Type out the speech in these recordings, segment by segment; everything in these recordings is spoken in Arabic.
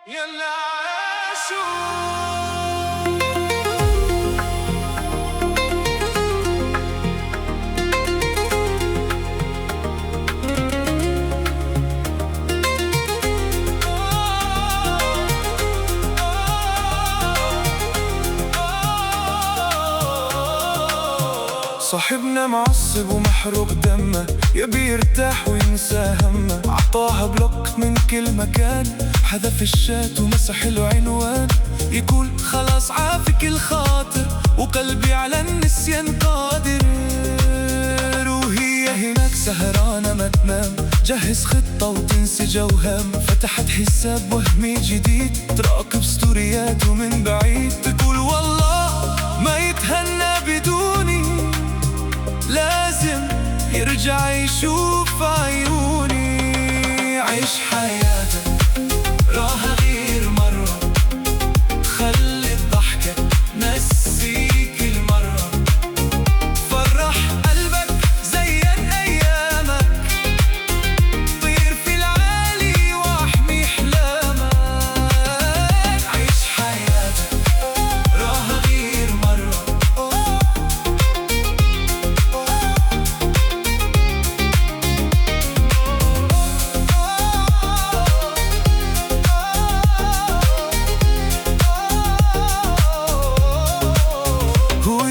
يلا عاشوا. صاحبنا معصب ومحروق دمه، يبي يرتاح وينسى همه. عطاها بلوك من كل مكان، حذف الشات ومسح العنوان. يقول خلاص عافك الخاطر، وقلبي على النسيان قادر. وهي هناك سهرانة ما تنام، جهز خطة وتنسى جوهام. فتحت حساب وهمي جديد، تراقب ستوريات ومن بعيد. تقول والله ما يتهنى بدوني، لازم يرجع يشوف عيوني. عيش حياتك راها غير مرة، خلي الضحكة نسيك المرة. فرح قلبك زين أيامك، طير في العالي واحمي أحلامك. عيش حياتك راها غير مرة.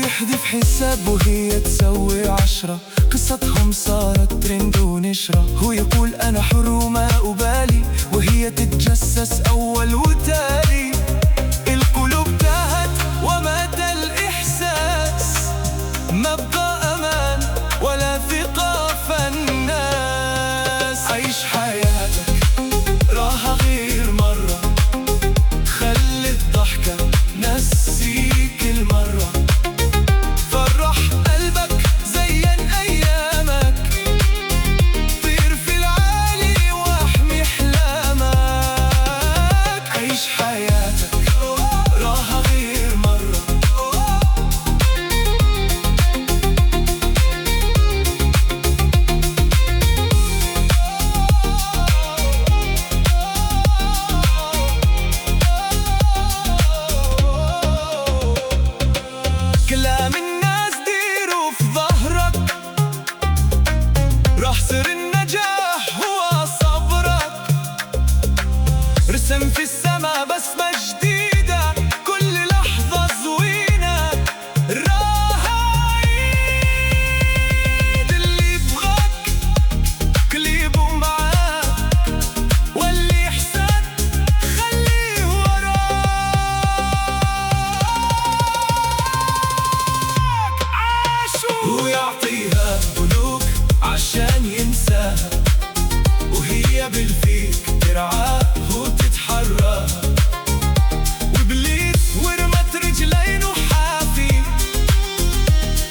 يحذف حساب وهي تسوي 10، قصتهم صارت ترند ونشرة. هو يقول أنا حر وما أبالي، وهي تتجسس أول وتالي. القلوب تاهت ومات الإحساس، ما بقى أمان ولا ثقة في الناس. عيش حياتك راها غير مرة، خلي الضحكة نسيك المرة. كلام الناس ديروا في ظهرك، راح سر النجاح هو صبرك. رسم في السما بسمة جديدة، كل لحظة زوينة راها عيد. اللي يبغاك قليبه معاك، واللي يحسد خليه وراك. ويعطيها بنوك عشان ينساها، وهي بالفيك ترعاه وتتحرى. وبليت ورمت رجلين وحافي،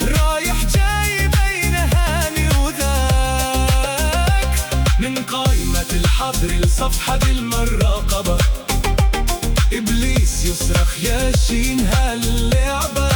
رايح جاي بين هاني وذاك. من قائمة الحظر لصفحة بالمراقبة، إبليس يصرخ يا شين هاللعبة.